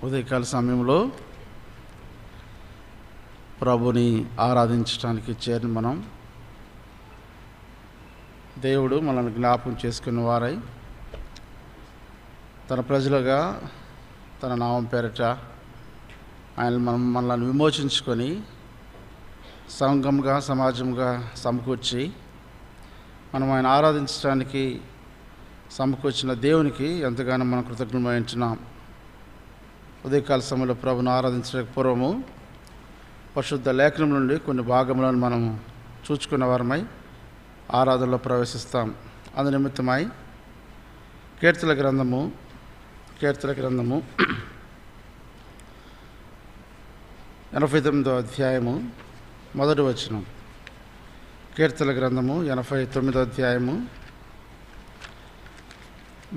ఉదయకాల సమయంలో ప్రభుని ఆరాధించడానికి చేరిన మనం దేవుడు మనల్ని జ్ఞాపకం చేసుకున్న వారై తన ప్రజలుగా తన నామం పేరిట ఆయన మనల్ని విమోచించుకొని సంఘంగా సమాజంగా సమకూర్చి మనం ఆయన ఆరాధించడానికి సమకూర్చిన దేవునికి ఎంతగానో మనం కృతజ్ఞమై ఉదయకాల సమయంలో ప్రభుని ఆరాధించడానికి పూర్వము పరిశుద్ధ లేఖనం నుండి కొన్ని భాగములను మనం చూచుకున్న వారమై ఆరాధనలో ప్రవేశిస్తాం. అందు నిమిత్తమై కీర్తన గ్రంథము 89వ అధ్యాయము మొదటి వచనం. కీర్తన గ్రంథము 89వ అధ్యాయము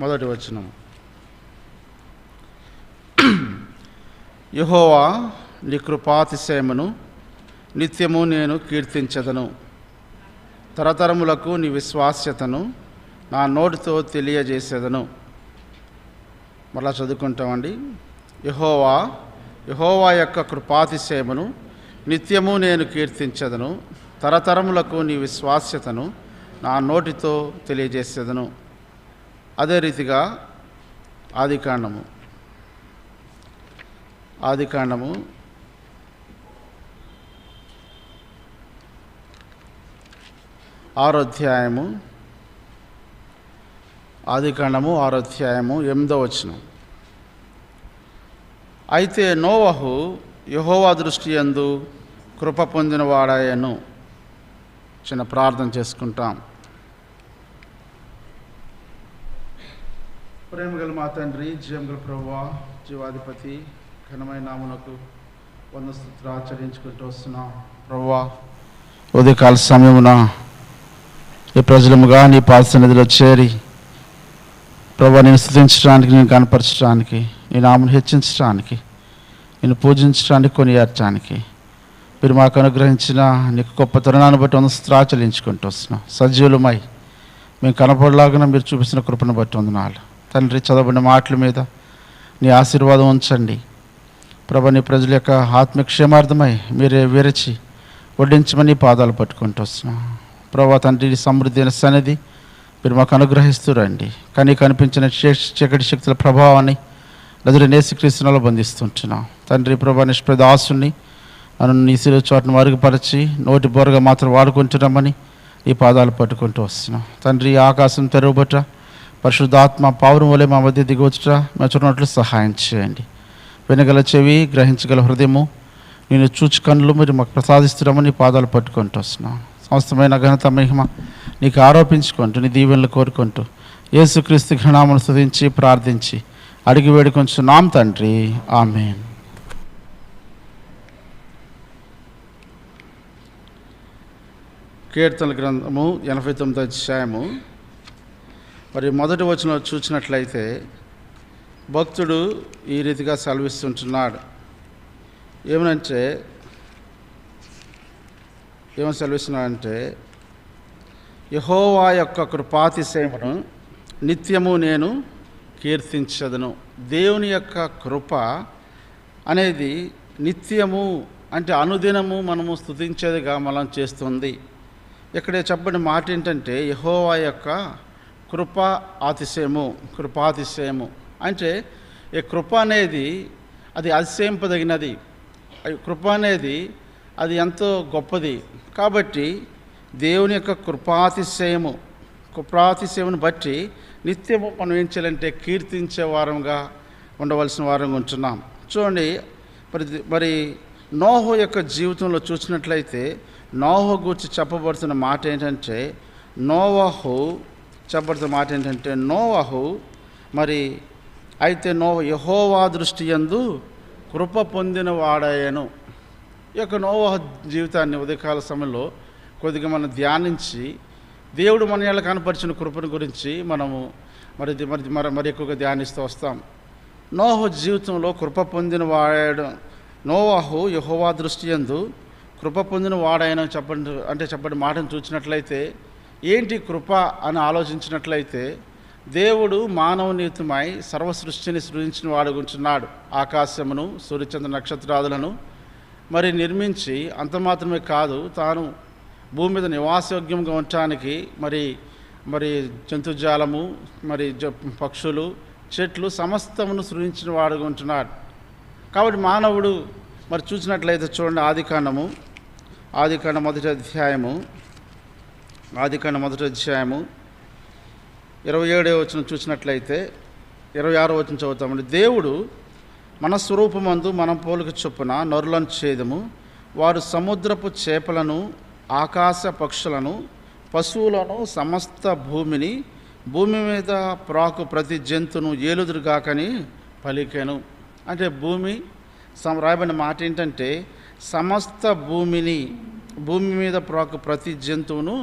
మొదటి వచనం. యెహోవా నీ కృపాతిశయమును నిత్యము నేను కీర్తించెదను, తరతరములకు నీ విశ్వాస్యతను నా నోటితో తెలియజేసేదను. మరలా చదువుకుంటామండి. యెహోవా యొక్క కృపాతిశయమును నిత్యము నేను కీర్తించెదను, తరతరములకు నీ విశ్వాస్యతను నా నోటితో తెలియజేసేదను. అదే రీతిగా ఆదికాండము 6వ అధ్యాయము 8వ వచనం. అయితే నోవహు యెహోవా దృష్టి యందు కృప పొందిన వాడాయను. చిన్న ప్రార్థన చేసుకుంటాం. ప్రేమగల మా తండ్రి, జీవగల ప్రభువా, జీవాధిపతి, ఘనమైన నామమునకు వందస్తుతులు ఆచరించుకుంటూ వస్తున్నాం. ప్రభువా, ఉదయకాల సమయమున ఈ ప్రజలముగా నీ పాద సన్నిధిలో చేరి ప్రభువా నేను స్తుతించడానికి, నేను కనపరచడానికి, నీ నామమును హెచ్చించడానికి, నేను పూజించడానికి, కొనియాడటానికి మీరు మాకు అనుగ్రహించిన నీకు గొప్ప తరుణాన్ని బట్టి వందస్తుతులు ఆచరించుకుంటూ వస్తున్నాం. సజీవులమై మేము కనపడలాగా మీరు చూపిస్తున్న కృపను బట్టి వందనాలు తండ్రి. చదవబడిన మాటల మీద నీ ఆశీర్వాదం ఉంచండి ప్రభు. నీ ప్రజల యొక్క ఆత్మీయ క్షేమార్థమై మీరే విరచి వడ్డించమని పాదాలు పట్టుకుంటూ వస్తున్నాం ప్రభు. తండ్రి సమృద్ధి అయిన సన్నిధి మీరు మాకు అనుగ్రహిస్తూ రండి. కానీ కనిపించిన చీకటి శక్తుల ప్రభావాన్ని నదులు యేసుక్రీస్తులో బంధిస్తుంటున్నాం తండ్రి. ప్రభు నిష్ప్రదాసుని నన్ను నీ శిలువ చోటును మరుగుపరిచి నోటి బోరగా మాత్రం వాడుకుంటున్నామని ఈ పాదాలు పట్టుకుంటూ వస్తున్నాం తండ్రి. ఆకాశం తెరవబట్ట పరిశుద్ధాత్మ పావురం వలె మా మధ్య దిగవచ్చుట మేము చూడనట్లు సహాయం చేయండి. వినగల చెవి, గ్రహించగల హృదయము, నేను చూచి కన్నులు మీరు మాకు ప్రసాదిస్తున్నామని పాదాలు పట్టుకుంటూ వస్తున్నాం. సమస్తమైన ఘనత మహిమ నీకు ఆరోపించుకుంటూ నీ దీవెనలు కోరుకుంటూ యేసుక్రీస్తు ఘనామను స్తుతించి ప్రార్థించి అడిగి వేడుకొంచున్నాం తండ్రి. ఆమేన్. కీర్తన గ్రంథము 89వ అధ్యాయము మరి మొదటి వచనంలో చూసినట్లయితే భక్తుడు ఈ రీతిగా సెలవిస్తుంటున్నాడు. ఏమని సెలవిస్తున్నాడంటే, యెహోవా యొక్క కృపాతిశయమును నిత్యము నేను కీర్తించదను. దేవుని యొక్క కృప అనేది నిత్యము అంటే అనుదినము మనము స్తుతించేదిగా మనం చేస్తుంది. ఇక్కడ చెప్పబడిన మాట ఏంటంటే యెహోవా యొక్క కృపాతిశయము అంటే ఈ కృప అనేది అది అతిశయింపదగినది. కృప అనేది అది ఎంతో గొప్పది. కాబట్టి దేవుని యొక్క కృపాతిశయమును బట్టి నిత్యము మనం ఏం చేయాలంటే కీర్తించే వారంగా ఉండవలసిన వారంగా ఉంటున్నాం. చూడండి, మరి నోహు యొక్క జీవితంలో చూసినట్లయితే నోహు గురించి చెప్పబడుతున్న మాట ఏంటంటే నోవహు మరి అయితే యెహోవా దృష్టి యందు కృప పొందిన వాడాయను. ఈ యొక్క నోవహు జీవితాన్ని ఉదయకాల సమయంలో కొద్దిగా మనం ధ్యానించి దేవుడు మన ఏళ్ళ కనపరిచిన కృపను గురించి మనము మరి ఎక్కువగా ధ్యానిస్తూ వస్తాం. నోవహు జీవితంలో కృప పొందిన వాడాడు. నోవహు యెహోవా దృష్టి యందు కృప పొందిన వాడాయన చెప్పండి మాటను చూసినట్లయితే ఏంటి కృప అని ఆలోచించినట్లయితే దేవుడు మానవనీతమై సర్వసృష్టిని సృజించిన వాడుకుంటున్నాడు. ఆకాశమును, సూర్యచంద్ర నక్షత్రాదులను మరి నిర్మించి అంత మాత్రమే కాదు, తాను భూమి మీద నివాసయోగ్యంగా ఉండటానికి మరి జంతుజాలము, మరి పక్షులు, చెట్లు సమస్తమును సృజించిన వాడుగా ఉంటున్నాడు. కాబట్టి మానవుడు మరి చూసినట్లయితే చూడండి, ఆదికాండం మొదటి అధ్యాయము 27వ వచనం చూసినట్లయితే 26వ వచనం చదువుతామండి. దేవుడు మన స్వరూపమందు మనం పోలిక చొప్పున నరులను చేదము, వారు సముద్రపు చేపలను, ఆకాశ పక్షులను, పశువులను, సమస్త భూమిని, భూమి మీద ప్రాకు ప్రతి జంతువును ఏలుదురుగాకని పలికెను. అంటే రాయబడిన మాట ఏంటంటే, సమస్త భూమి మీద ప్రాకు ప్రతి జంతువును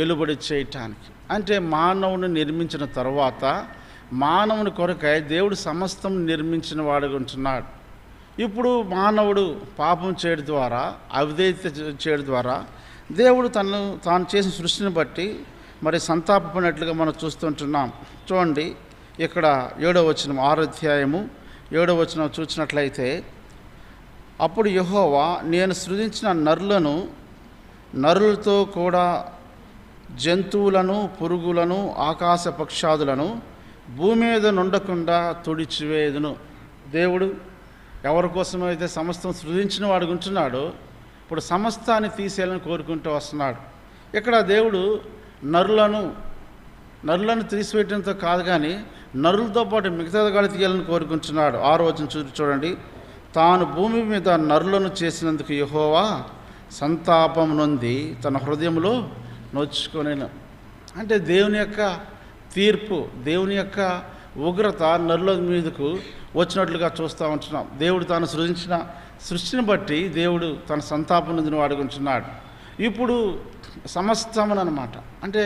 ఏలుబడి చేయటానికి. అంటే మానవుని నిర్మించిన తర్వాత మానవుని కొరకై దేవుడు సమస్తం నిర్మించిన వాడుగా ఉంటున్నాడు. ఇప్పుడు మానవుడు పాపం చేయడం ద్వారా, అవిధేయత చేయడం ద్వారా దేవుడు తాను చేసిన సృష్టిని బట్టి మరి సంతాపడినట్లుగా మనం చూస్తుంటున్నాం. చూడండి, ఇక్కడ 7వ వచనం, 6వ అధ్యాయము 7వ వచనం చూసినట్లయితే, అప్పుడు యెహోవా, నేను సృజించిన నరులతో కూడా జంతువులను, పురుగులను, ఆకాశ పక్షాదులను భూమి మీద నుండకుండా తుడిచివేయుదును. దేవుడు ఎవరి కోసమైతే సమస్తం సృజించిన వాడు ఉంటున్నాడో ఇప్పుడు సమస్తాన్ని తీసేయాలని కోరుకుంటూ వస్తున్నాడు. ఇక్కడ దేవుడు నరులను తీసివేయడంతో కాదు, కానీ నరులతో పాటు మిగతా కూడా తీయాలని కోరుకుంటున్నాడు. 6వ వచనం చూడండి, తాను భూమి మీద నరులను చేసినందుకు యెహోవా సంతాపం నొంది తన హృదయంలో నొచ్చుకొనెను. అంటే దేవుని యొక్క తీర్పు, దేవుని యొక్క ఉగ్రత నరుల మీదకు వచ్చినట్లుగా చూస్తూ ఉంటున్నాం. దేవుడు తాను సృజించిన సృష్టిని బట్టి దేవుడు తన సంతాపం నొందిన వాడుకుంటున్నాడు. ఇప్పుడు సమస్తమునమాట, అంటే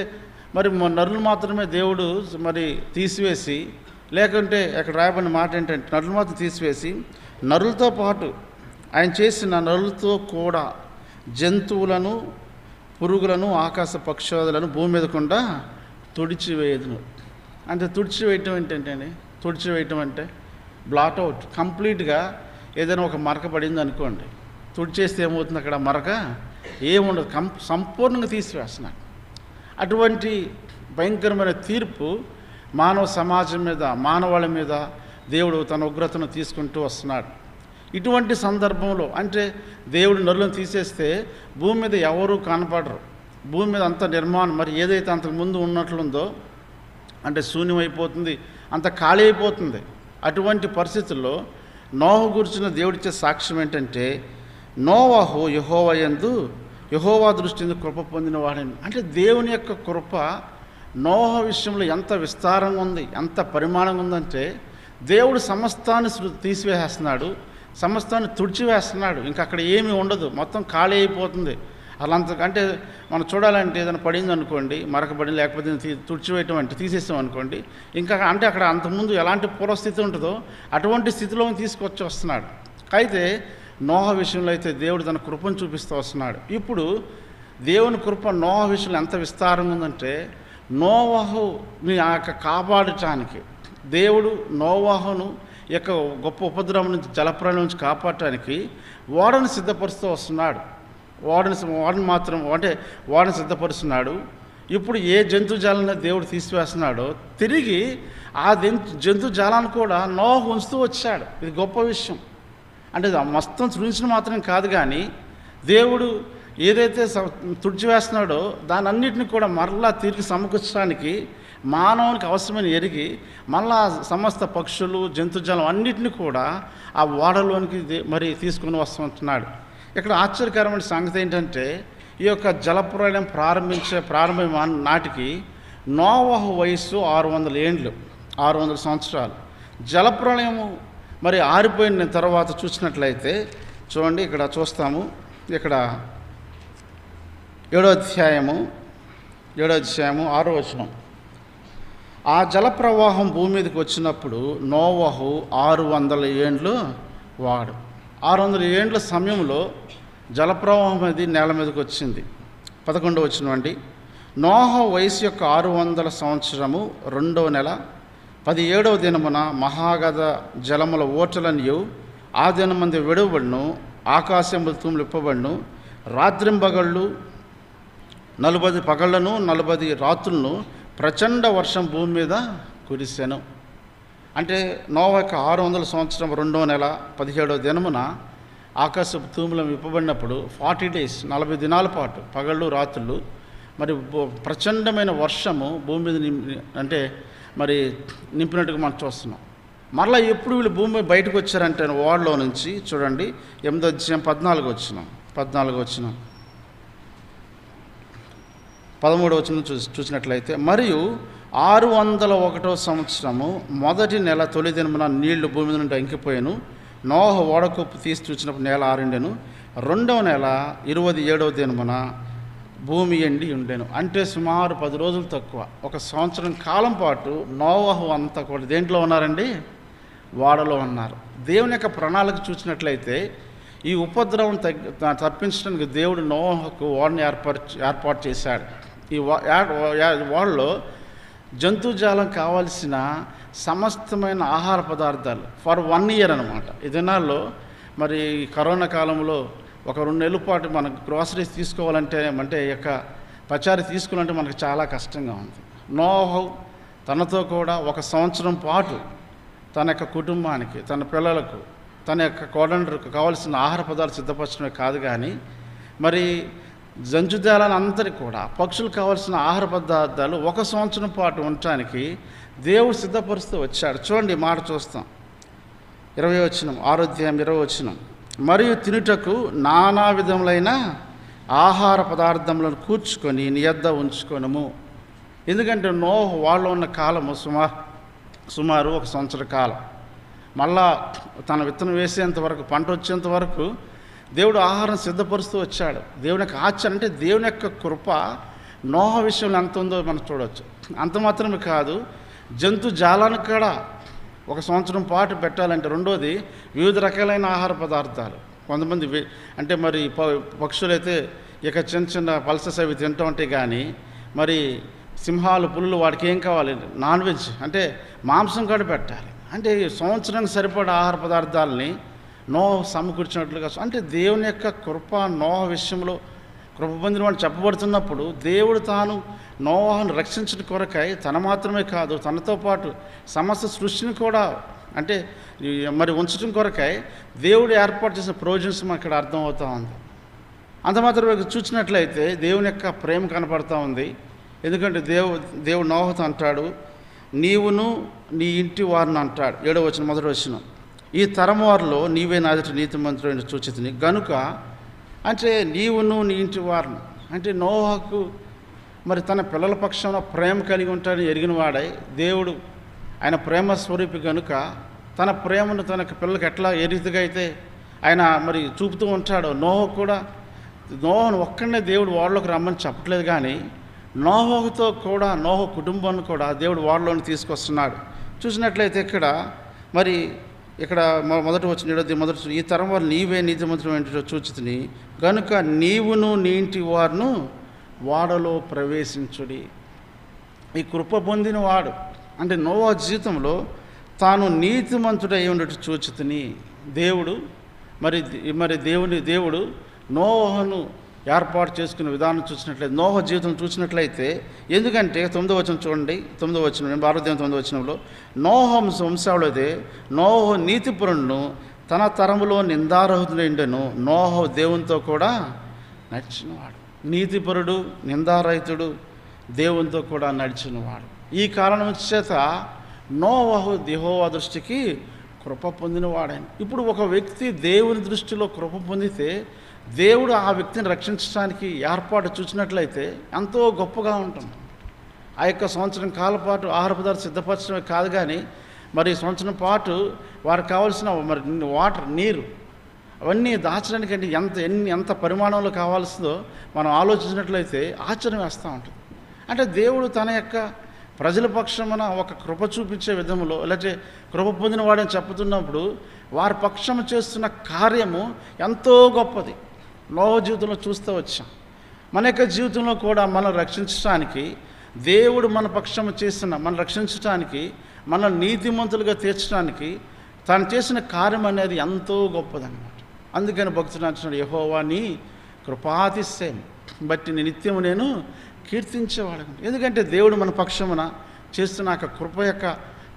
మరి నరులు మాత్రమే దేవుడు మరి తీసివేసి, లేకుంటే అక్కడ రాయబడిన మాట ఏంటంటే, నరులు మాత్రం తీసివేసి నరులతో పాటు ఆయన చేసిన నరులతో కూడా జంతువులను, పురుగులను, ఆకాశ పక్షులను భూమి మీద కూడా తుడిచివేయదును. అంటే తుడిచివేయటం ఏంటంటే, తుడిచివేయటం అంటే బ్లాట్ అవుట్, కంప్లీట్గా. ఏదైనా ఒక మరక పడింది అనుకోండి, తుడిచేస్తే ఏమవుతుంది, అక్కడ మరక ఏముండదు, సంపూర్ణంగా తీసివేస్తున్నాడు. అటువంటి భయంకరమైన తీర్పు మానవ సమాజం మీద, మానవాళి మీద దేవుడు తన ఉగ్రతను తీసుకుంటూ వస్తున్నాడు. ఇటువంటి సందర్భంలో అంటే దేవుడు నరులను తీసేస్తే భూమి మీద ఎవరూ కనపడరు. భూమి మీద అంత నిర్మాణం మరి ఏదైతే అంతకుముందు ఉన్నట్లుందో అంటే శూన్యమైపోతుంది, అంత ఖాళీ అయిపోతుంది. అటువంటి పరిస్థితుల్లో నోహు గురించిన దేవుడిచ్చే సాక్ష్యం ఏంటంటే, నోవహు యెహోవా యందు యెహోవా దృష్టి యందు కృప పొందిన వాడని. అంటే దేవుని యొక్క కృప నోహు విషయంలో ఎంత విస్తారంగా ఉంది, ఎంత పరిమాణంగా ఉందంటే, దేవుడు సమస్తాన్ని తీసివేసేస్తున్నాడు, సమస్తాన్ని తుడిచివేస్తున్నాడు. ఇంకా అక్కడ ఏమీ ఉండదు, మొత్తం ఖాళీ అయిపోతుంది. అంటే మనం చూడాలంటే ఏదైనా పడింది అనుకోండి, మరకబడింది, లేకపోతే తుడిచివేయటం అంటే తీసేసాం అనుకోండి, ఇంకా అంటే అక్కడ అంతకుముందు ఎలాంటి పూర్వస్థితి ఉంటుందో అటువంటి స్థితిలో తీసుకొచ్చి వస్తున్నాడు. అయితే నోహ విషయంలో అయితే దేవుడు తన కృపను చూపిస్తూ వస్తున్నాడు. ఇప్పుడు దేవుని కృప నోహ విషయంలో ఎంత విస్తారంగా ఉందంటే, నోవహుని కాపాడటానికి దేవుడు నోవహును యొక్క గొప్ప ఉపద్రవం నుంచి, జలప్రలయం నుంచి కాపాడటానికి ఓడను సిద్ధపరుస్తూ వస్తున్నాడు. ఓడను సిద్ధపరుస్తున్నాడు. ఇప్పుడు ఏ జంతుజాలాన్ని దేవుడు తీసివేస్తున్నాడో తిరిగి ఆ జంతుజాలాన్ని కూడా నోహు ఉంచుతూ వచ్చాడు. ఇది గొప్ప విషయం. అంటే మొత్తం సృష్టించడం మాత్రం కాదు, కానీ దేవుడు ఏదైతే తుడిచివేస్తున్నాడో దాని అన్నిటిని కూడా మరలా తిరిగి సమకూర్చడానికి మానవునికి అవసరమైన ఎరిగి మళ్ళా సమస్త పక్షులు, జంతుజాలం అన్నిటిని కూడా ఆ ఓడలోనికి మరి తీసుకుని వస్తుంటున్నాడు. ఇక్కడ ఆశ్చర్యకరమైన సంగతి ఏంటంటే, ఈ యొక్క జలప్రలయం ప్రారంభం నాటికి నోవహు వయస్సు 600 సంవత్సరాలు. జలప్రలయము మరి ఆరిపోయిన తర్వాత చూసినట్లయితే చూడండి, ఇక్కడ చూస్తాము, ఇక్కడ 7వ అధ్యాయము 6వ వచనం. ఆ జలప్రవాహం భూమి మీదకి వచ్చినప్పుడు నోవహు 600 ఏండ్లు వాడు. 600 ఏండ్ల సమయంలో జలప్రవాహం అది నేల మీదకి వచ్చింది. 11వ వచనం అండి. నోహ వయసు యొక్క 600 సంవత్సరము 2వ నెల 17వ దినమున మహాగధ జలముల ఓటలనియు ఆ దినమంది విడవబడును, ఆకాశములు తూములు ఇప్పబడును, రాత్రింబగళ్ళు 40 పగళ్లను 40 రాత్రులను ప్రచండ వర్షం భూమి మీద కురిసెను. అంటే నోహ యొక్క 600 సంవత్సరం 2వ నెల 17వ దినమున ఆకాశపు తూములం విప్పబడినప్పుడు 40 డేస్ 40 దినాల పాటు పగళ్ళు రాత్రులు మరి ప్రచండమైన వర్షము భూమి మీద అంటే మరి నింపినట్టుగా మనం చూస్తున్నాం. మరలా ఎప్పుడు వీళ్ళు భూమి బయటకు వచ్చారంటే ఓడలో నుంచి చూడండి 8వ అధ్యాయం 14వ వచనం 13వ వచనం చూసినట్లయితే, మరియు 601వ సంవత్సరము 1వ నెల 9వ దినమున నీళ్లు భూమి నుండి ఇంకిపోయాను. నోహ ఓడకొప్పు తీసి చూసినప్పుడు నేల ఆరిండెను. 2వ నెల 27వ దినమున భూమి ఎండి ఉండెను. అంటే సుమారు 10 రోజులు తక్కువ, 1 సంవత్సరం కాలం పాటు నోవహు అంతా కూడా దేంట్లో ఉన్నారండి? ఓడలో ఉన్నారు. దేవుని యొక్క ప్రణాళిక చూసినట్లయితే ఈ ఉపద్రవం తప్పించడానికి దేవుడు నోవహుకు ఓడని ఏర్పాటు చేశాడు. ఈ ఓడలో జంతుజాలం కావాల్సిన సమస్తమైన ఆహార పదార్థాలు ఫర్ 1 ఇయర్ అనమాట. ఈ దినాల్లో మరి కరోనా కాలంలో ఒక 2 నెలల పాటు మనకు గ్రోసరీస్ తీసుకోవాలంటే అంటే యొక్క పచారీ తీసుకోవాలంటే మనకు చాలా కష్టంగా ఉంది. నోహు తనతో కూడా 1 సంవత్సరం పాటు తన యొక్క కుటుంబానికి, తన పిల్లలకు, తన యొక్క కోడండ్రకు కావాల్సిన ఆహార పదార్థాలు సిద్ధపరచడమే కాదు కానీ మరి జంతుజాలాన్ని అందరికీ కూడా పక్షులు కావాల్సిన ఆహార పదార్థాలు 1 సంవత్సరం పాటు ఉండటానికి దేవుడు సిద్ధపరుస్తూ వచ్చాడు. చూడండి మాట చూస్తాం 20వ వచనం 6వ అధ్యాయం 20వ వచనం, మరియు తినుటకు నానా విధములైన ఆహార పదార్థములను కూర్చుకొని నీ యొద్ద ఉంచుకొనుము. ఎందుకంటే నోహు వాళ్ళు ఉన్న కాలము సుమారు 1 సంవత్సర కాలం. మళ్ళా తన విత్తనం వేసేంత వరకు, పంట వచ్చేంత వరకు దేవుడు ఆహారం సిద్ధపరుస్తూ వచ్చాడు. దేవుని యొక్క ఆచరణ అంటే దేవుని యొక్క కృప నోహ విషయంలో ఎంత ఉందో మనం చూడవచ్చు. అంత మాత్రమే కాదు, జంతు జాలానికి కూడా 1 సంవత్సరం పాటు పెట్టాలంటే రెండోది వివిధ రకాలైన ఆహార పదార్థాలు. కొంతమంది అంటే మరి పక్షులైతే ఇక చిన్న చిన్న పల్సెస్ అవి తింటూ ఉంటాయి కానీ మరి సింహాలు, పులులు వాటికి ఏం కావాలి? నాన్ వెజ్ అంటే మాంసం కూడా పెట్టాలి. అంటే సంవత్సరానికి సరిపడా ఆహార పదార్థాలని నోహ సమకూర్చినట్లుగా అంటే దేవుని యొక్క కృప నోహ విషయంలో కృప పొందిన వాడు చెప్పబడుతున్నప్పుడు దేవుడు తాను నోహను రక్షించడం కొరకై తన మాత్రమే కాదు తనతో పాటు సమస్త సృష్టిని కూడా అంటే మరి ఉంచడం కొరకై దేవుడు ఏర్పాటు చేసిన ప్రొవిజన్స్ మనకి ఇక్కడ అర్థమవుతూ ఉంది. అంత మాత్రమే చూసినట్లయితే దేవుని యొక్క ప్రేమ కనపడుతూ ఉంది. ఎందుకంటే దేవుడు నోహతో అంటాడు, నీవును నీ ఇంటి వారిని అంటాడు. 7వ వచనం 1వ వచనం, ఈ తరం వారిలో నీవే నా ఎదుట నీతిమంతుడైన సూచితిని గనుక. అంటే నీవును నీ ఇంటి వారిని అంటే నోహకు మరి తన పిల్లల పక్షంలో ప్రేమ కలిగి ఉంటాడని ఎరిగిన వాడై దేవుడు ఆయన ప్రేమ స్వరూపి కనుక తన ప్రేమను తన పిల్లలకి ఎట్లా ఏ రీతిగా అయితే ఆయన మరి చూపుతూ ఉంటాడో నోహను ఒక్కడనే దేవుడు ఓడలోకి రమ్మని చెప్పట్లేదు కానీ నోహుతో కూడా నోహు కుటుంబాన్ని కూడా దేవుడు ఓడలోని తీసుకొస్తున్నాడు. చూసినట్లయితే ఇక్కడ మొదటి వచ్చిన ఈ తరం వారు నీవే నీతిమంతుడైన సూచితిని కనుక నీవును నీ ఇంటి వారును ఓడలో ప్రవేశించుడి. ఈ కృప పొందిన వాడు అంటే నోవా జీవితంలో తాను నీతిమంతుడై ఉండేట్టు సూచితిని దేవుడు దేవుడు నోవహును ఏర్పాటు చేసుకునే విధానం చూసినట్లయితే నోహ జీవితం చూసినట్లయితే ఎందుకంటే 9వ వచనం చూడండి 9వ వచనం 9వ వచనంలో నోహ వంశావళిదే నోహు నీతిపరుడును తన తరములో నిందారహితుడైండెను. నోహ దేవునితో కూడా నడిచినవాడు. నీతిపరుడు నిందారహితుడు దేవునితో కూడా నడిచినవాడు. ఈ కారణం చేత నోవహు యెహోవా దృష్టికి కృప పొందినవాడని. ఇప్పుడు ఒక వ్యక్తి దేవుని దృష్టిలో కృప పొందితే దేవుడు ఆ వ్యక్తిని రక్షించడానికి ఏర్పాటు చూసినట్లయితే ఎంతో గొప్పగా ఉంటుంది. ఆ యొక్క సంవత్సరం కాలం పాటు ఆహార పదార్థాలు సిద్ధపరచడమే కాదు కానీ మరి సంవత్సరం పాటు వారికి కావాల్సిన మరి వాటర్ నీరు అవన్నీ దాచడానికి ఎంత పరిమాణంలో కావాల్సిందో మనం ఆలోచించినట్లయితే ఆశ్చర్యం వేస్తూ ఉంటుంది. అంటే దేవుడు తన యొక్క ప్రజల పక్షమున ఒక కృప చూపించే విధంలో లేకపోతే కృప పొందిన వాడని చెప్పుతున్నప్పుడు వారి పక్షము చేస్తున్న కార్యము ఎంతో గొప్పది. నోహ జీవితంలో చూస్తూ వచ్చాం. మన యొక్క జీవితంలో కూడా మనం రక్షించడానికి, దేవుడు మన పక్షము చేసిన మనం రక్షించడానికి, మనల్ని నీతిమంతులుగా తీర్చడానికి తాను చేసిన కార్యం అనేది ఎంతో గొప్పదన్నమాట. అందుకని భక్తుడు అంటున్నాడు, యెహోవా నీ కృపాతిశయం బట్టి నిత్యము నేను కీర్తించేవాడు. ఎందుకంటే దేవుడు మన పక్షమున చేస్తున్న కృప యొక్క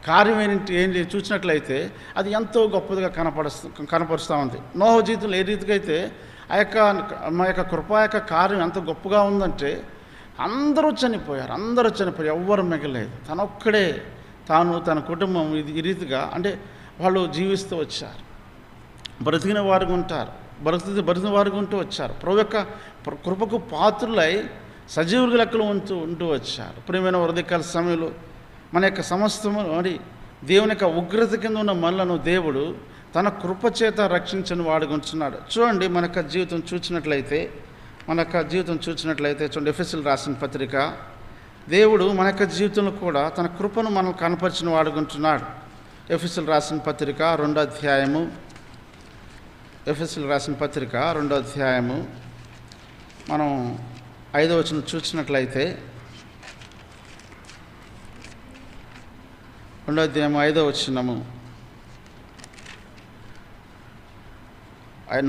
కార్యం ఏంటి చూసినట్లయితే అది ఎంతో గొప్పదిగా కనపరుస్తూ ఉంది. నోహు జీవితంలో ఏ రీతిగా అయితే మా యొక్క కృప యొక్క కార్యం ఎంత గొప్పగా ఉందంటే అందరూ చనిపోయారు, ఎవ్వరు మిగలేదు. తనొక్కడే తన కుటుంబం ఈ రీతిగా అంటే వాళ్ళు జీవిస్తూ వచ్చారు, బ్రతికిన వారికి ఉంటారు, బ్రతికిన వారికి ఉంటూ వచ్చారు. ప్రభు యొక్క కృపకు పాత్రులై సజీవుల లెక్కలు ఉంటూ వచ్చారు. ప్రియమైన ఉదయకాల సమయంలో మన యొక్క సమస్తము మరి దేవుని యొక్క ఉగ్రత కింద ఉన్న మనలను దేవుడు తన కృప చేత రక్షించని వాడుకుంటున్నాడు. చూడండి, మన యొక్క జీవితం చూసినట్లయితే చూడండి, ఎఫెసీయులకు రాసిన పత్రిక, దేవుడు మన యొక్క జీవితంలో కూడా తన కృపను మనం కనపరిచిన వాడుకుంటున్నాడు. ఎఫెసీయులకు రాసిన పత్రిక 2వ అధ్యాయము, మనం 5వ వచనం చూసినట్లయితే, 2వ అధ్యాయం 5వ వచనము,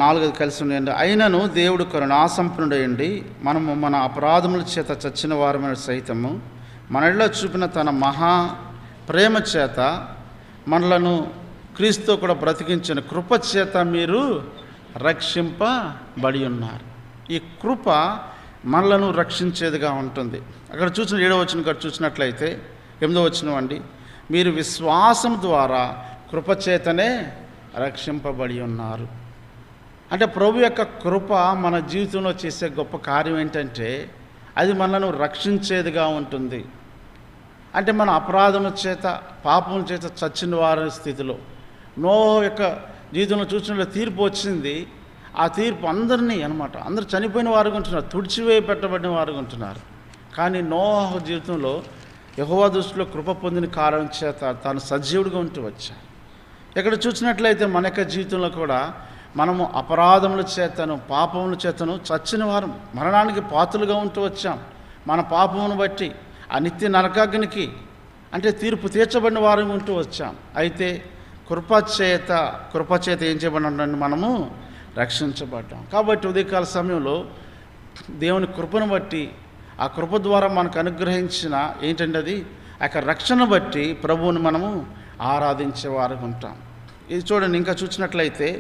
4 కలిసి ఉన్నాయండి. అయినను దేవుడు కరుణాసంపన్నుడైండి మనము మన అపరాధముల చేత చచ్చిన వారమైన సైతము మనలో చూపిన తన మహా ప్రేమ చేత మనలను క్రీస్తుతో కూడా బ్రతికించిన కృప చేత మీరు రక్షింపబడి ఉన్నారు. ఈ కృప మనలను రక్షించేదిగా ఉంటుంది. అక్కడ చూసిన 7వ వచనం చూసినట్లయితే 8వ వచనం అండి, మీరు విశ్వాసం ద్వారా కృపచేతనే రక్షింపబడి ఉన్నారు. అంటే ప్రభు యొక్క కృప మన జీవితంలో చేసే గొప్ప కార్యం ఏంటంటే అది మనను రక్షించేదిగా ఉంటుంది. అంటే మన అపరాధముల చేత పాపముల చేత చచ్చిన వారి స్థితిలో నోహు యొక్క జీవితంలో చూసిన తీర్పు వచ్చింది. ఆ తీర్పు అందరినీ అందరూ చనిపోయిన వారు ఉంటున్నారు, తుడిచివేయబెట్టబడిన వారు ఉంటున్నారు. కానీ నోహు జీవితంలో యెహోవా దృష్టిలో కృప పొందిన కారణం చేత తాను సజీవుడిగా ఉంటూ వచ్చారు. ఇక్కడ చూసినట్లయితే మన యొక్క జీవితంలో కూడా మనము అపరాధముల చేతను పాపముల చేతను చచ్చిన వారు మరణానికి పాత్రలుగా ఉంటూ వచ్చాం. మన పాపమును బట్టి ఆ నిత్య నరకాగ్నికి అంటే తీర్పు తీర్చబడిన వారు ఉంటూ వచ్చాం. అయితే కృపచేత ఏం చేయబడిన మనము రక్షించబడ్డాం. కాబట్టి ఉదయకాల సమయంలో దేవుని కృపను బట్టి ఆ కృప ద్వారా మనకు అనుగ్రహించిన ఏంటంటే అది ఆ యొక్క రక్షణ బట్టి ప్రభువుని మనము ఆరాధించే వారికి ఉంటాం. ఇది చూడండి, ఇంకా చూసినట్లయితే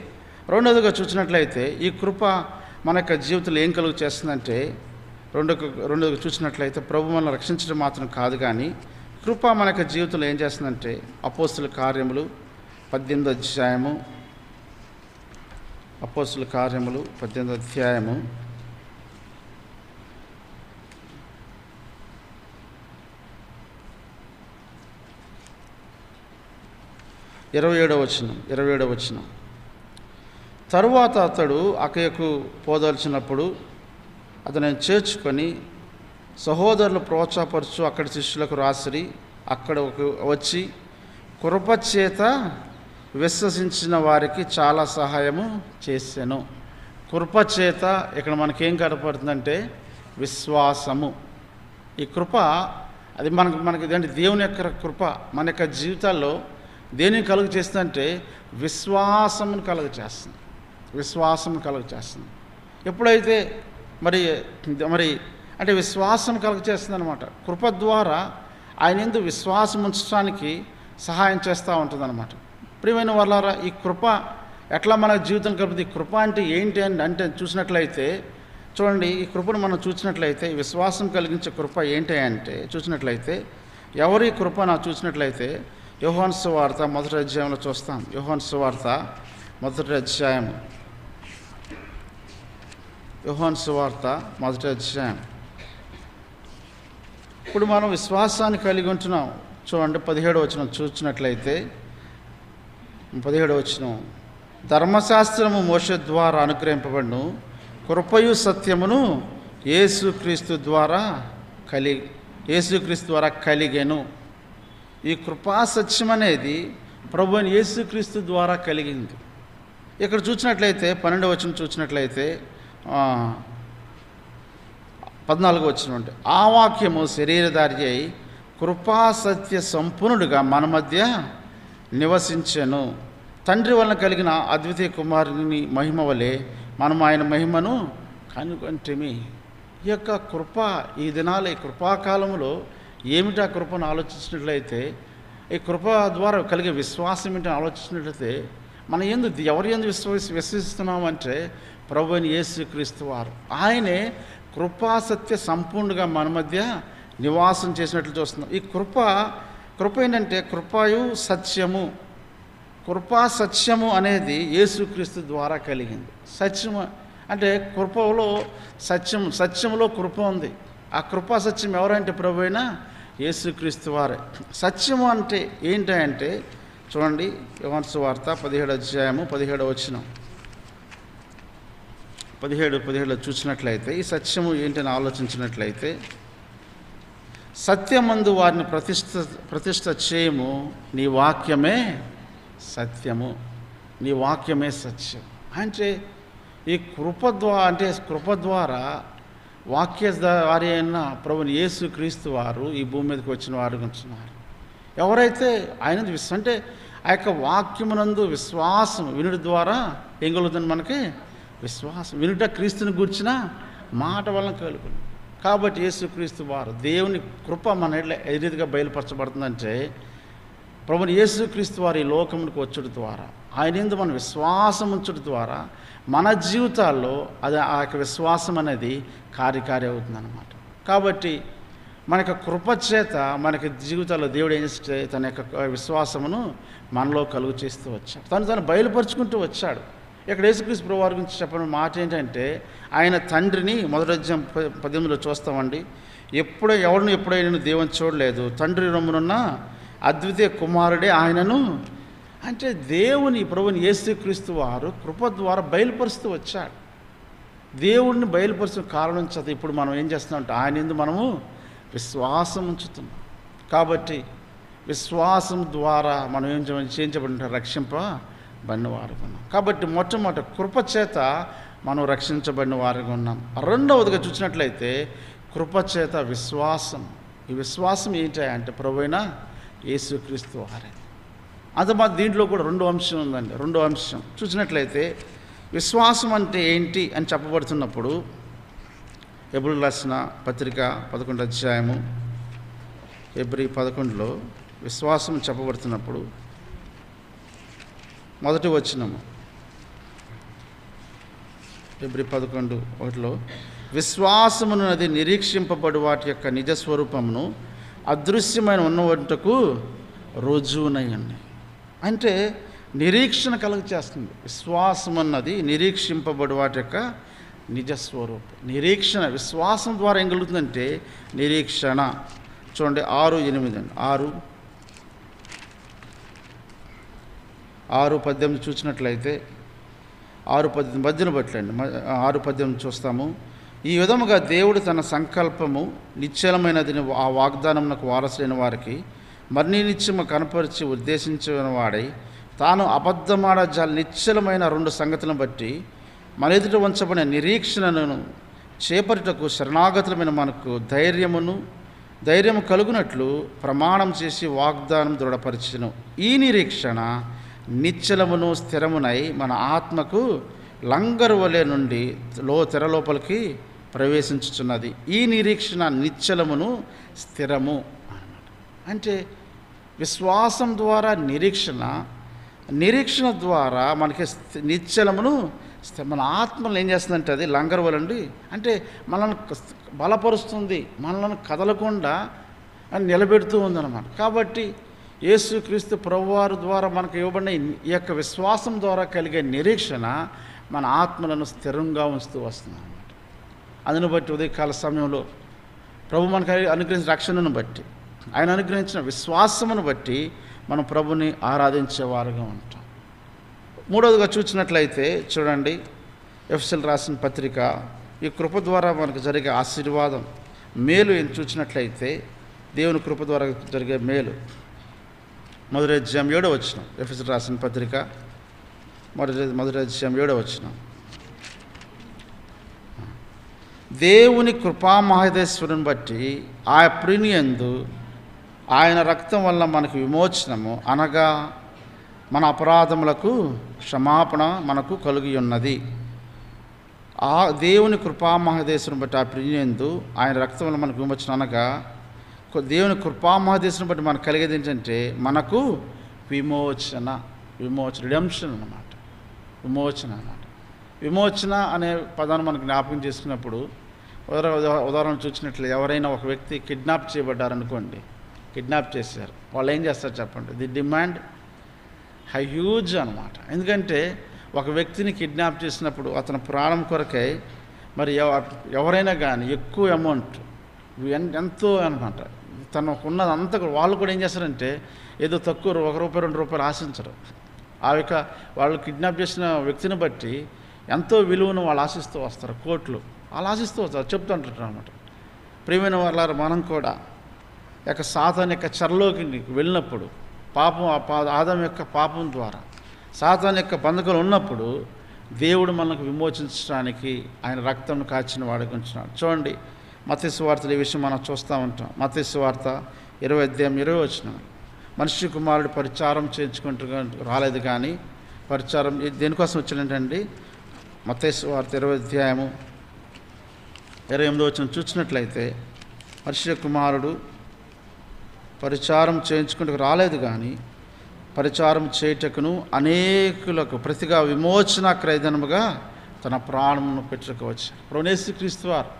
రెండోదిగా చూసినట్లయితే ఈ కృప మన యొక్క జీవితంలో ఏం కలుగు చేస్తుందంటే రెండోదిగా చూసినట్లయితే ప్రభు మనల్ని రక్షించడం మాత్రం కాదు, కానీ కృప మన యొక్క జీవితంలో ఏం చేస్తుందంటే అపోస్తుల కార్యములు 18వ అధ్యాయము, అపోస్తుల కార్యములు 18వ అధ్యాయము 27వ వచనం. తరువాత అతడు అకయకు పోదలిచినప్పుడు అతను చేర్చుకొని సహోదరులు ప్రోత్సాహపరచు అక్కడి శిష్యులకు రాసిరి. అక్కడ వచ్చి కృపచేత విశ్వసించిన వారికి చాలా సహాయము చేశాను. కృపచేత ఇక్కడ మనకేం కనపడుతుందంటే విశ్వాసము. ఈ కృప అది మనకి ఇదంటే దేవుని యొక్క కృప మన యొక్క జీవితాల్లో దేనిని కలుగ చేస్తుందంటే విశ్వాసమును కలుగ చేస్తుంది. ఎప్పుడైతే మరి అంటే విశ్వాసం కలుగ చేస్తుంది అనమాట. కృప ద్వారా ఆయన యందు విశ్వాసం ఉంచడానికి సహాయం చేస్తూ ఉంటుంది అనమాట. ప్రియమైన వాళ్ళారా, ఈ కృప ఎట్లా మన జీవితం కలుపుతుంది? ఈ కృప అంటే ఏంటి అంటే చూసినట్లయితే చూడండి, ఈ కృపను మనం చూసినట్లయితే విశ్వాసం కలిగించే కృప ఏంటి అంటే చూసినట్లయితే ఎవరి కృప చూసినట్లయితే యోహాను సువార్త 1వ అధ్యాయంలో చూస్తాం. యోహాను సువార్త 1వ అధ్యాయం, ఇప్పుడు మనం విశ్వాసాన్ని కలిగి ఉంటున్నాం. చూడండి 17వ వచనం చూసినట్లయితే 17వ వచనం, ధర్మశాస్త్రము మోషే ద్వారా అనుగ్రహింపబడును, కృపయు సత్యమును యేసుక్రీస్తు ద్వారా కలిగెను. ఈ కృపా సత్యం అనేది ప్రభువైన యేసుక్రీస్తు ద్వారా కలిగింది. ఇక్కడ చూసినట్లయితే 12వ వచనం చూసినట్లయితే 14 వచనం అంటే ఆ వాక్యము శరీరధారి అయి కృపా సత్య సంపూర్ణుడిగా మన మధ్య నివసించెను. తండ్రి వలన కలిగిన అద్వితీయ కుమారుని మహిమ వలె మనం ఆయన మహిమను కనుగొంటిమి. ఈ యొక్క కృప, ఈ దినాల ఈ కృపాకాలంలో ఏమిటి ఆ కృపను ఆలోచించినట్లయితే, ఈ కృప ద్వారా కలిగే విశ్వాసం ఏంటని ఆలోచించినట్లయితే, మన ఎవరి యందు విశ్వసిస్తున్నామంటే ప్రభు అయిన యేసుక్రీస్తు వారు. ఆయనే కృపా సత్య సంపూర్ణంగా మన మధ్య నివాసం చేసినట్లు చూస్తున్నాం. ఈ కృప ఏంటంటే కృపయు సత్యము. కృపా సత్యము అనేది యేసుక్రీస్తు ద్వారా కలిగింది. సత్యము అంటే కృపలో సత్యంలో కృప ఉంది. ఆ కృపా సత్యం ఎవరంటే ప్రభు అయిన యేసుక్రీస్తు వారే. సత్యము అంటే ఏంటంటే చూడండి, యోహాను సువార్త 17వ అధ్యాయము 17వ వచనం 17 చూసినట్లయితే ఈ సత్యము ఏంటని ఆలోచించినట్లయితే, సత్యమందు వారిని ప్రతిష్ఠ చేయము, నీ వాక్యమే సత్యము, నీ వాక్యమే సత్యం. అంటే ఈ కృప ద్వారా వాక్య వారి అయిన ప్రభుని యేసుక్రీస్తు వారు ఈ భూమి మీదకి వచ్చిన వారు ఉంటున్నారు. ఎవరైతే ఆయన అంటే ఆ యొక్క వాక్యమునందు విశ్వాసం వినుడి ద్వారా ఏం కలుగుతుంది? మనకి విశ్వాసం. వినుట క్రీస్తుని గూర్చిన మాట వలన కలుగుతుంది. కాబట్టి యేసుక్రీస్తు వారు దేవుని కృప మన ఏ రీతిగా బయలుపరచబడుతుందంటే, ప్రభుని యేసుక్రీస్తు వారు ఈ లోకమునికి వచ్చుట ద్వారా, ఆయన యందు మన విశ్వాసం ఉంచుట ద్వారా మన జీవితాల్లో అది ఆ యొక్క విశ్వాసం అనేది కార్యకారి అవుతుందన్నమాట. కాబట్టి మన యొక్క కృప చేత మనకి జీవితాల్లో దేవుడు ఏం చేస్తే తన యొక్క విశ్వాసమును మనలో కలుగు చేస్తూ వచ్చాడు. తను బయలుపరుచుకుంటూ వచ్చాడు. ఇక్కడ యేసుక్రీస్తు ప్రభువు వారి గురించి చెప్పిన మాట ఏంటంటే, ఆయన తండ్రిని 1వ అధ్యాయం 18లో చూస్తామండి. ఎవరిని ఎప్పుడైనా దేవుని చూడలేదు, తండ్రి రొమ్మునున్న అద్వితీయ కుమారుడే ఆయనను. అంటే దేవుని ప్రభుని యేసుక్రీస్తు వారు కృప ద్వారా బయలుపరుస్తూ వచ్చాడు. దేవుడిని బయలుపరుచిన కారణం చేత ఇప్పుడు మనం ఏం చేస్తున్నామంటే ఆయన యందు మనము విశ్వాసం ఉంచుతున్నాం. కాబట్టి విశ్వాసం ద్వారా మనం ఏం చేయించబడిన రక్షింపబడిన వారుగా ఉన్నాం. కాబట్టి మొట్టమొదటి కృప చేత మనం రక్షించబడిన వారుగా ఉన్నాం. రెండవదిగా చూసినట్లయితే కృప చేత విశ్వాసం. ఈ విశ్వాసం ఏంటి అంటే ప్రభువైన యేసుక్రీస్తు వారే. అంతమాత్రం దీంట్లో కూడా రెండో అంశం ఉందండి. రెండో అంశం చూసినట్లయితే విశ్వాసం అంటే ఏంటి అని చెప్పబడుతున్నప్పుడు, హెబ్రీయులకు రాసిన పత్రిక 11వ అధ్యాయము హెబ్రీ 11లో విశ్వాసం చెప్పబడుతున్నప్పుడు మొదటి వచనము హెబ్రీ 11:1లో విశ్వాసమునది నిరీక్షింపబడు వాటి యొక్క నిజస్వరూపమును అదృశ్యమైన ఉన్నవంటకు రుజువునయ్యండి. అంటే నిరీక్షణ కలుగ చేస్తుంది. విశ్వాసం అన్నది నిరీక్షింపబడు వాటి యొక్క నిజస్వరూపం. నిరీక్షణ విశ్వాసం ద్వారా ఏం కలుగుతుందంటే నిరీక్షణ. చూడండి 6:8 6:18 చూసినట్లయితే 6:18 మధ్యన బట్టండి 6:18 చూస్తాము. ఈ విధముగా దేవుడు తన సంకల్పము నిశ్చలమైనది ఆ వాగ్దానమునకు వారసులైన వారికి మరినీ నిత్యము కనపరిచి ఉద్దేశించిన వాడై తాను అబద్ధమాడ నిశ్చలమైన 2 సంగతులను బట్టి మన ఎదుట ఉంచబడిన నిరీక్షణను చేపట్టుటకు శరణాగతులమైన మనకు ధైర్యము కలుగునట్లు ప్రమాణం చేసి వాగ్దానం దృఢపరిచెను. ఈ నిరీక్షణ నిశ్చలమును స్థిరమునై మన ఆత్మకు లంగరు వలె నుండి తెర లోపలికి ప్రవేశించుచున్నది. ఈ నిరీక్షణ నిశ్చలమును స్థిరము అన్నమాట. అంటే విశ్వాసం ద్వారా నిరీక్షణ ద్వారా మనకి నిశ్చలమును మన ఆత్మలు ఏం చేస్తుందంటే అది లంగరు వలండి. అంటే మనల్ని బలపరుస్తుంది, మనల్ని కదలకుండా నిలబెడుతూ ఉందన్నమాట. కాబట్టి యేసుక్రీస్తు ప్రభువారి ద్వారా మనకు ఇవ్వబడిన ఈ యొక్క విశ్వాసం ద్వారా కలిగే నిరీక్షణ మన ఆత్మలను స్థిరంగా ఉంచుతూ వస్తుంది అన్నమాట. అందును బట్టి ఉదయకాల సమయంలో ప్రభు మనకు అనుగ్రహించిన రక్షణను బట్టి, ఆయన అనుగ్రహించిన విశ్వాసమును బట్టి మనం ప్రభుని ఆరాధించేవారుగా ఉంటాం. మూడవదిగా చూసినట్లయితే చూడండి, ఎఫెసీయులకు రాసిన పత్రిక ఈ కృప ద్వారా మనకు జరిగే ఆశీర్వాదం మేలు ఏం చూసినట్లయితే దేవుని కృప ద్వారా జరిగే మేలు 1వ అధ్యాయం 7వ వచనం. ఎఫెసీయులకు రాసిన పత్రిక 1వ అధ్యాయం 7వ వచనం. దేవుని కృపామహదేశ్వరుని బట్టి ఆ ప్రినియందు ఆయన రక్తం వల్ల మనకు విమోచనము, అనగా మన అపరాధములకు క్షమాపణ మనకు కలిగి ఉన్నది. ఆ దేవుని కృపామహదేశ్వరుని బట్టి ఆ ప్రినియందు ఆయన రక్తం వల్ల మనకు విమోచన, అనగా దేవుని కృపామహదేశం బట్టి మనకు కలిగేది ఏంటంటే మనకు విమోచన, రిడెంప్షన్ అన్నమాట. విమోచన అన్నమాట. విమోచన అనే పదాన్ని మనకు జ్ఞాపకం చేసుకున్నప్పుడు ఉదాహరణ చూసినట్లు, ఎవరైనా ఒక వ్యక్తి కిడ్నాప్ చేయబడ్డారనుకోండి, కిడ్నాప్ చేశారు, వాళ్ళు ఏం చేస్తారు చెప్పండి? ది డిమాండ్ హ్యూజ్ అన్నమాట. ఎందుకంటే ఒక వ్యక్తిని కిడ్నాప్ చేసినప్పుడు అతని ప్రాణం కొరకై మరి ఎవరైనా కానీ ఎక్కువ అమౌంట్ ఎంతో అనమాట, తనకున్నదంతా వాళ్ళు కూడా ఏం చేస్తారంటే ఏదో తక్కువ ₹1 ₹2 ఆశించరు. ఆ యొక్క వాళ్ళు కిడ్నాప్ చేసిన వ్యక్తిని బట్టి ఎంతో విలువను వాళ్ళు ఆశిస్తూ వస్తారు, కోట్లు వాళ్ళు ఆశిస్తూ వస్తారు, చెప్తుంటారు అనమాట. ప్రియమైన వాళ్ళ మనం కూడా యొక్క సాతాను యొక్క చెరలోకి వెళ్ళినప్పుడు, పాపం ఆదాము యొక్క పాపం ద్వారా సాతాను యొక్క బంధకాలు ఉన్నప్పుడు దేవుడు మనకు విమోచించడానికి ఆయన రక్తం కాచిన వాడికి ఉంచున్నాడు. చూడండి, మత్తయి సువార్తలో ఈ విషయం మనం చూస్తూ ఉంటాం. మత్తయి సువార్త 20:20 మనిషి కుమారుడు పరిచారం చేయించుకుంటూ రాలేదు, కానీ పరిచారం దేనికోసం వచ్చినట్టండి? మత్తయి సువార్త 20:28 చూసినట్లయితే, మనిషి కుమారుడు పరిచారం చేయించుకుంటూ రాలేదు, కానీ పరిచారం చేయుటకును అనేకులకు ప్రతిగా విమోచన క్రయధనముగా తన ప్రాణమును పెట్టుకోవచ్చు. యేసుక్రీస్తు వారు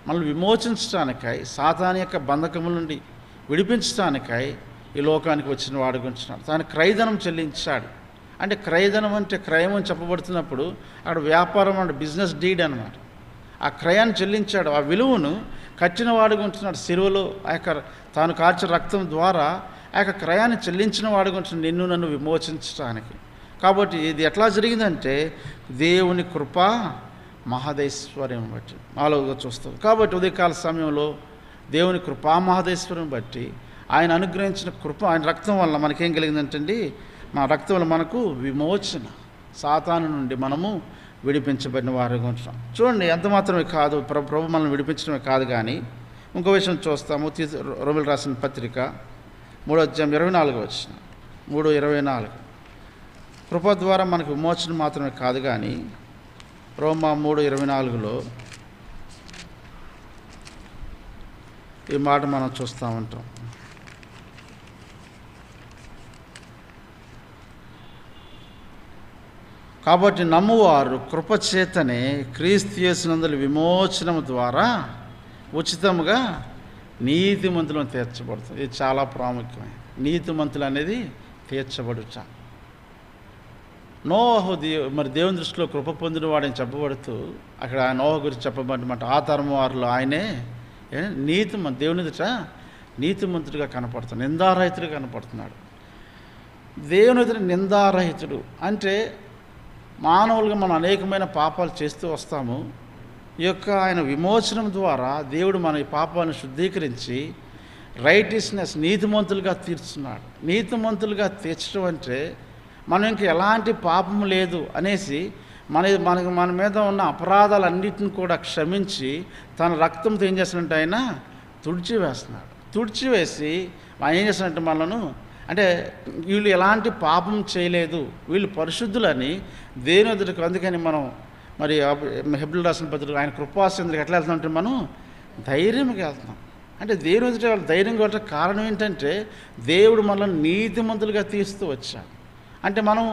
మనల్ని విమోచించడానికై, సాతాను యొక్క బంధకముల నుండి విడిపించడానికై ఈ లోకానికి వచ్చిన వాడు గురించినాడు. తాను క్రయధనం చెల్లించాడు. అంటే క్రయధనం అంటే క్రయం అని చెప్పబడుతున్నప్పుడు అక్కడ వ్యాపారం అంటే బిజినెస్ డీడ్ అన్నమాట. ఆ క్రయాన్ని చెల్లించాడు, ఆ విలువను కట్టిన వాడు గురించినాడు. సిలువలో ఆ యొక్క తాను కార్చిన రక్తం ద్వారా ఆ యొక్క క్రయాన్ని చెల్లించిన వాడు గురించి నిన్ను నన్ను విమోచించడానికి. కాబట్టి ఇది ఎట్లా జరిగిందంటే దేవుని కృప మహదైశ్వర్యం బట్టి ఆలోగా చూస్తాం. కాబట్టి ఉదయకాల సమయంలో దేవుని కృపా మహదైశ్వర్యం బట్టి ఆయన అనుగ్రహించిన కృప, ఆయన రక్తం వల్ల మనకేం కలిగిందంటండి? మన రక్తం వల్ల మనకు విమోచన, సాతాను నుండి మనము విడిపించబడిన వారిగా ఉంటున్నాం. చూడండి, ఎంత మాత్రమే కాదు, ప్రభు మనల్ని విడిపించడమే కాదు, కానీ ఇంకో విషయం చూస్తాము. రోమిలకు రాసిన పత్రిక 3:24 3:24 కృప ద్వారా మనకు విమోచన మాత్రమే కాదు, కానీ రోమా 3:24 ఈ మాట మనం చూస్తూ ఉంటాం. కాబట్టి నమ్మువారు కృపచేతనే క్రీస్తు యేసునందు విమోచనము ద్వారా ఉచితముగా నీతిమంతులను తీర్చబడుతుంది. ఇది చాలా ప్రాముఖ్యమైనది. నీతిమంతులు అనేది తీర్చబడుట. నోహు మరి దేవుని దృష్టిలో కృప పొందిన వాడని చెప్పబడుతూ అక్కడ నోహు గురించి చెప్పబడినమాట. ఆ తరం వారిలో ఆయనే దేవుని ఎదుట నీతిమంతుడిగా కనపడుతున్నాడు, నిందారహితుడిగా కనపడుతున్నాడు. దేవుని ఎదుట నిందారహితుడు అంటే మానవులుగా మనం అనేకమైన పాపాలు చేస్తూ వస్తాము. ఈ యొక్క ఆయన విమోచనం ద్వారా దేవుడు మన ఈ పాపాలను శుద్ధీకరించి రైటిస్నెస్, నీతిమంతులుగా తీర్చున్నాడు. నీతిమంతులుగా తీర్చడం అంటే మనం ఇంక ఎలాంటి పాపం లేదు అనేసి మన మీద ఉన్న అపరాధాలన్నిటిని కూడా క్షమించి తన రక్తంతో ఏం చేస్తున్నట్టు ఆయన తుడిచివేస్తున్నాడు. తుడిచివేసి ఆయన ఏం చేస్తున్నట్టు మనను అంటే వీళ్ళు ఎలాంటి పాపం చేయలేదు, వీళ్ళు పరిశుద్ధులని దేవుని ఎదుటకు. అందుకని మనం మరి హెబ్రీయులకు రాసిన పత్రిక ఆయన కృపాసంద్రికి ఎట్లా వెళ్తామంటే మనం ధైర్యంగా వెళ్తున్నాం. అంటే దేవుని ఎదుట వాళ్ళు ధైర్యంగా వెళ్ళడానికి కారణం ఏంటంటే దేవుడు మనల్ని నీతిమంతులుగా తీస్తూ వచ్చాడు. అంటే మనం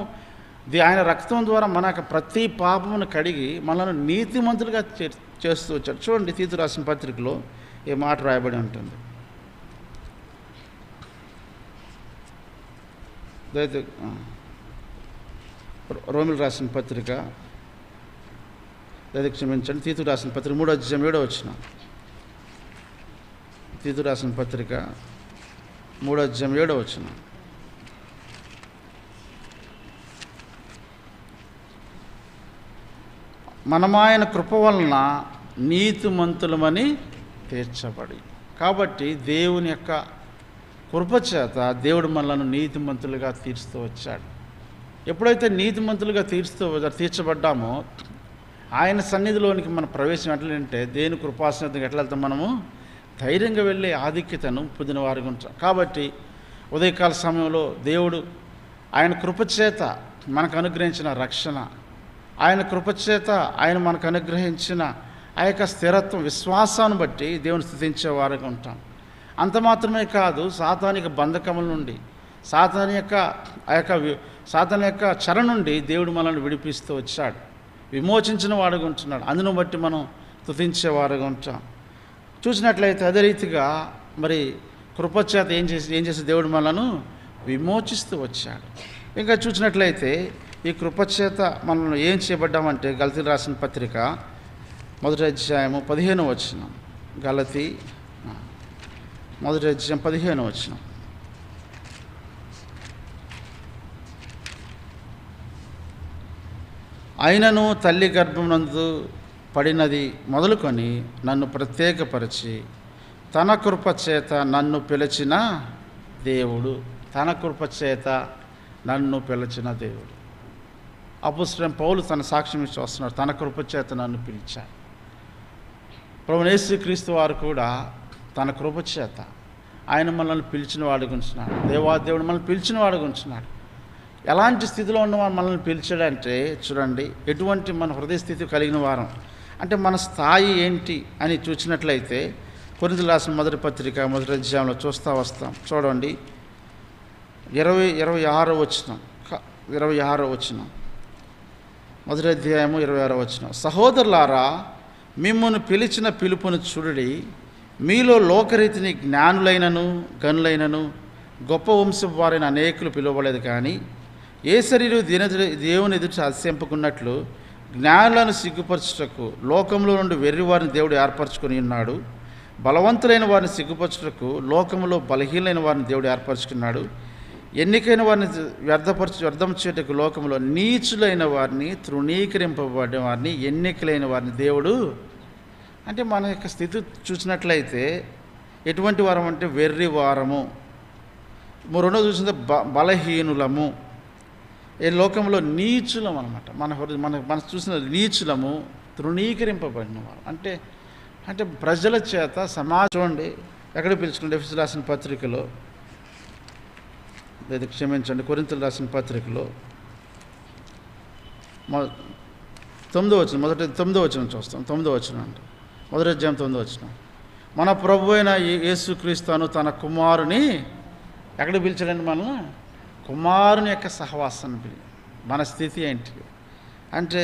ఆయన రక్తం ద్వారా మన ప్రతి పాపమును కడిగి మనల్ని నీతిమంతులుగా చేస్తూ వచ్చాడు. చూడండి, తీతు రాసిన పత్రికలో ఈ మాట రాయబడి ఉంటుంది. రోమిలకు రాసిన పత్రిక క్షమించండి, తీతు రాసిన పత్రిక 3:7 తీతు రాసిన పత్రిక 3:7 మనమాయన కృప వలన నీతిమంతులమని తీర్చబడి. కాబట్టి దేవుని యొక్క కృపచేత దేవుడు మనలను నీతిమంతులుగా తీర్చుతూ వచ్చాడు. ఎప్పుడైతే నీతిమంతులుగా తీర్చబడ్డామో ఆయన సన్నిధిలోనికి మన ప్రవేశం ఎట్లంటే దేని కృపాసన్నిధికి ఎట్లా వెళ్తాం మనము ధైర్యంగా వెళ్ళే ఆధిక్యతను పొందిన వారికి ఉంటాం. కాబట్టి ఉదయకాల సమయంలో దేవుడు ఆయన కృపచేత మనకు అనుగ్రహించిన రక్షణ, ఆయన కృపచేత ఆయన మనకు అనుగ్రహించిన ఆ యొక్క స్థిరత్వం, విశ్వాసాన్ని బట్టి దేవుని స్తుతించే వారికి ఉంటాం. అంత మాత్రమే కాదు, సాతానిక బంధకముల నుండి, సాతాను యొక్క చెర నుండి దేవుడు మనల్ని విడిపిస్తూ వచ్చాడు, విమోచించిన వాడుగా ఉంటున్నాడు. అందును బట్టి మనం స్తుతించే వారుగా ఉంటాం. చూసినట్లయితే అదే రీతిగా మరి కృపచేత ఏం చేసి దేవుడు మనలను విమోచిస్తూ వచ్చాడు. ఇంకా చూసినట్లయితే ఈ కృపచేత మనం ఏం చేయబడ్డామంటే గలతీలు రాసిన పత్రిక 1వ అధ్యాయము 15వ వచనం. గలతీ 1వ అధ్యాయం 15వ వచనం. అయినను తల్లి గర్భమునందు పడినది మొదలుకొని నన్ను ప్రత్యేకపరిచి తన కృపచేత నన్ను పిలిచిన దేవుడు, తన కృపచేత నన్ను పిలిచిన దేవుడు. అపోస్తలుడైన పౌలు తన సాక్ష్యం ఇచ్చి వస్తున్నాడు, తన కృపచేత నన్ను పిలిచాడు. ప్రభువైన యేసుక్రీస్తు వారు కూడా తన కృపచేత ఆయన మనల్ని పిలిచిన వాడుగా ఉంటున్నాడు. దేవాదేవుడు మనల్ని పిలిచిన వాడుగా ఉంటున్నాడు. ఎలాంటి స్థితిలో ఉన్నవాడు మనల్ని పిలిచాడంటే చూడండి, ఎటువంటి మన హృదయ స్థితి కలిగిన వారం అంటే మన స్థాయి ఏంటి అని చూసినట్లయితే కొరింథీయులకు రాసిన మొదటి పత్రిక 1వ అధ్యాయంలో చూస్తూ వస్తాం. చూడండి 26వ వచనం. 26వ వచనం, 1వ అధ్యాయము 26వ వచనం. సహోదరులారా, మిమ్మును పిలిచిన పిలుపును చూడుడి. మీలో లోకరీతిని జ్ఞానులైనను గనులైనను గొప్ప వంశపు వారైన అనేకులు పిలువబడలేదు. కానీ ఏ శరీరం దేవుని ఎదుట అతిశయింపకున్నట్లు జ్ఞానులను సిగ్గుపరచుటకు లోకంలో నుండి వెర్రి వారిని దేవుడు ఏర్పరచుకొని ఉన్నాడు. బలవంతులైన వారిని సిగ్గుపరచుటకు లోకంలో బలహీనైన వారిని దేవుడు ఏర్పరచుకున్నాడు. ఎన్నికైన వారిని వ్యర్థం చేయటకు లోకంలో నీచులైన వారిని, తృణీకరింపబడిన వారిని, ఎన్నికలైన వారిని దేవుడు, అంటే మన యొక్క స్థితి చూసినట్లయితే ఎటువంటి వారం అంటే వెర్రి వారము. రెండో చూసింది బలహీనులము. ఈ లోకంలో నీచులం అనమాట. మన చూసిన నీచులము, తృణీకరింపబడిన వారు అంటే అంటే ప్రజల చేత చూడండి ఎక్కడ పిలుచుకుంటే ఎఫెసీయులకు రాసిన పత్రికలో, లేదా క్షమించండి కొరింథీయులకు రాసిన పత్రికలో 9వ వచనం, 9వ వచనం చూస్తాం. 9వ వచనం అంటే 1వ అధ్యాయం 9వ వచనం. మన ప్రభు అయిన యేసుక్రీస్తును తన కుమారుని ఎక్కడ పిలిచాడండి? మనం కుమారుని యొక్క సహవాసాన్ని మన స్థితి ఏంటి అంటే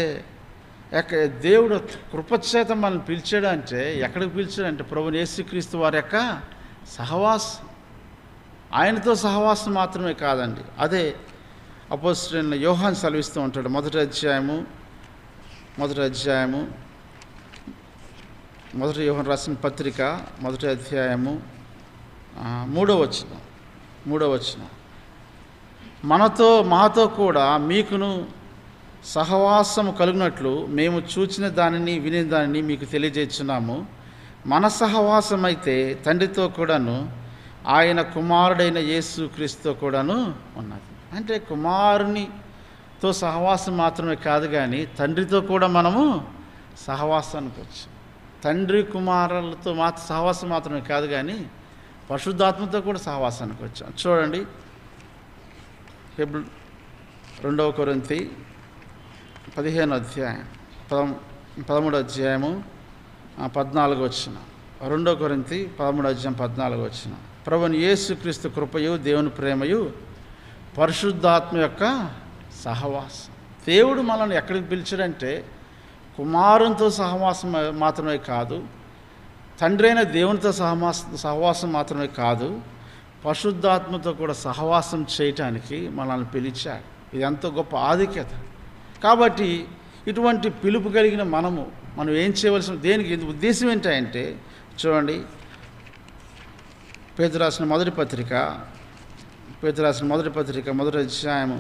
దేవుడు కృపచేత మనల్ని పిలిచాడు అంటే ఎక్కడికి పిలిచాడంటే ప్రభువైన యేసుక్రీస్తు వారి యొక్క సహవాసం. ఆయనతో సహవాసం మాత్రమే కాదండి, అదే అపోస్తలుడైన యోహాను సెలవిస్తూ ఉంటాడు. 1వ అధ్యాయము 1 యోహాను రాసిన పత్రిక 1వ అధ్యాయము 3వ వచనం. మాతో కూడా మీకును సహవాసము కలుగునట్లు మేము చూచిన దానిని విని దానిని మీకు తెలియజేస్తున్నాము. మన సహవాసం అయితే తండ్రితో కూడాను ఆయన కుమారుడైన యేసుక్రీస్తుతో కూడాను ఉన్నది. అంటే కుమారునితో సహవాసం మాత్రమే కాదు కానీ తండ్రితో కూడా మనము సహవాసానికి వచ్చాం. తండ్రి కుమారులతో సహవాసం మాత్రమే కాదు కానీ పరిశుద్ధాత్మతో కూడా సహవాసానికి వచ్చాం. చూడండి 2వ కొరింథీ 15వ అధ్యాయం 13వ అధ్యాయము 14వ వచనం. 2వ కొరింథీ 13వ అధ్యాయం 14వ వచనం. ప్రభువైన యేసుక్రీస్తు కృపయు దేవుని ప్రేమయు పరిశుద్ధాత్మ యొక్క సహవాసం. దేవుడు మనల్ని ఎక్కడికి పిలిచాడంటే కుమారునితో సహవాసం మాత్రమే కాదు, తండ్రి అయిన దేవునితో సహవాసం మాత్రమే కాదు, పరిశుద్ధాత్మతో కూడా సహవాసం చేయటానికి మనల్ని పిలిచాడు. ఇది ఎంతో గొప్ప ఆధిక్యత. కాబట్టి ఇటువంటి పిలుపు కలిగిన మనం ఏం చేయవలసిన దేనికి ఉద్దేశం ఏంటంటే చూడండి పేతురు రాసిన మొదటి పత్రిక 1వ అధ్యాయము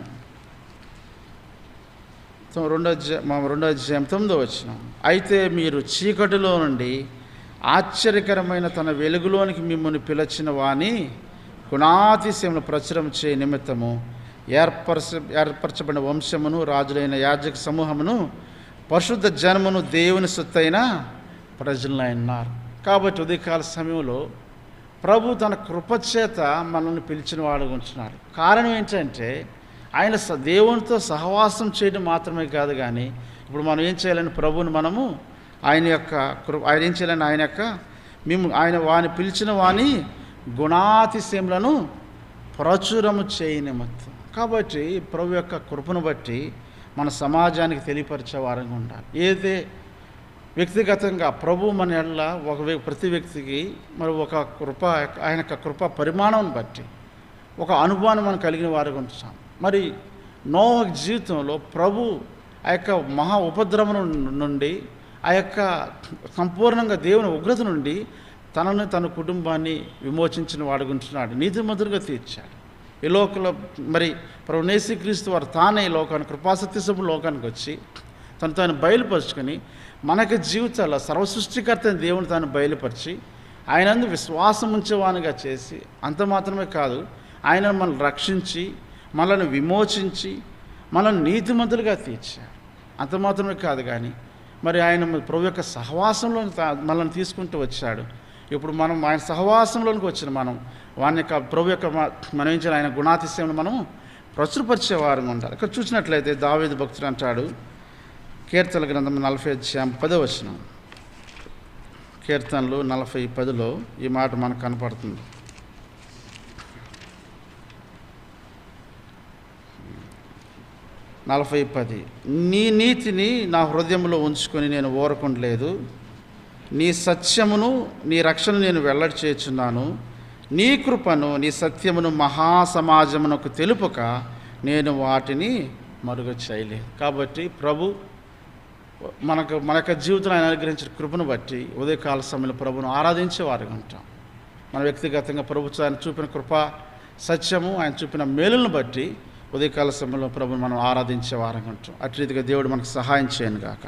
2వ అధ్యాయం 9వ వచనం. అయితే మీరు చీకటిలో నుండి ఆశ్చర్యకరమైన తన వెలుగులోనికి మిమ్మల్ని పిలిచిన వాని గుణాతిశయమును ప్రచురం చేయ నిమిత్తము ఏర్పరచబడిన వంశమును రాజులైన యాజక సమూహమును పరిశుద్ధ జనమును దేవుని సొత్తైన ప్రజలను అన్నారు. కాబట్టి ఉదయకాల సమయంలో ప్రభు తన కృపచేత మనల్ని పిలిచిన వాడుగా ఉంటున్నాడు. కారణం ఏంటంటే ఆయన దేవునితో సహవాసం చేయడం మాత్రమే కాదు, కానీ ఇప్పుడు మనం ఏం చేయాలని ప్రభువుని మనము ఆయన ఏం చేయాలని ఆయన వాని పిలిచిన వాని గుణాతిశయములను ప్రచురము చేయనిమిత్తం. కాబట్టి ప్రభు యొక్క కృపను బట్టి మన సమాజానికి తెలియపరిచే వారంగా ఉండాలి. ఏదే వ్యక్తిగతంగా ప్రభు మన ఎడల ప్రతి వ్యక్తికి మరి ఒక కృప, ఆయన యొక్క కృప పరిమాణం బట్టి ఒక అనుభవాన్ని మనం కలిగిన వారుగా ఉంటాం. మరి నోవహు జీవితంలో ప్రభు ఆ యొక్క మహా ఉపద్రవం నుండి, ఆ యొక్క సంపూర్ణంగా దేవుని ఉగ్రత నుండి తన కుటుంబాన్ని విమోచించిన వాడుకుంటున్నాడు, నీతిమంతులుగా తీర్చాడు. ఈ లోకంలో మరి ప్రభు యేసుక్రీస్తు వారు తానే ఈ లోకానికి కృపాసత్యసభ లోకానికి వచ్చి తాను బయలుపరుచుకొని మనకి జీవితాల్లో సర్వసృష్టికర్త దేవుని తాను బయలుపరిచి ఆయనందు విశ్వాసం ఉంచేవానిగా చేసి, అంత మాత్రమే కాదు, ఆయన మనల్ని రక్షించి మనల్ని విమోచించి మనల్ని నీతిమంతులుగా తీర్చాడు. అంత మాత్రమే కాదు, కానీ మరి ఆయన ప్రభు యొక్క సహవాసంలో మనల్ని తీసుకుంటూ వచ్చాడు. ఇప్పుడు మనం ఆయన సహవాసంలోనికి వచ్చిన మనం వాని యొక్క ప్రభు యొక్క మనం ఏం చేయాలి, ఆయన గుణాతిశయం మనం ప్రచురపరిచేవారు ఉండాలి. ఇక్కడ చూసినట్లయితే దావీదు భక్తుడు అంటాడు, కీర్తనల గ్రంథం 40:10 కీర్తనలు 40:10 ఈ మాట మనకు కనపడుతుంది. 40:10 నీ నీతిని నా హృదయంలో ఉంచుకొని నేను ఊరకుండలేదు, నీ సత్యమును నీ రక్షణ నేను వెల్లడి చేయుచున్నాను, నీ కృపను నీ సత్యమును మహాసమాజమునకు తెలుపక నేను వాటిని మరుగు చేయలేదు. కాబట్టి ప్రభు మన యొక్క జీవితంలో ఆయన అనుగ్రహించిన కృపను బట్టి ఉదయకాల సమయంలో ప్రభును ఆరాధించేవారుగా ఉంటాం. మన వ్యక్తిగతంగా ప్రభు ఆయన చూపిన కృప, సత్యము, ఆయన చూపిన మేలులను బట్టి ఉదయకాల సమయంలో ప్రభుని మనం ఆరాధించే వారంగా ఉంటాం. అటు రీతిగా దేవుడు మనకు సహాయం చేయను గాక.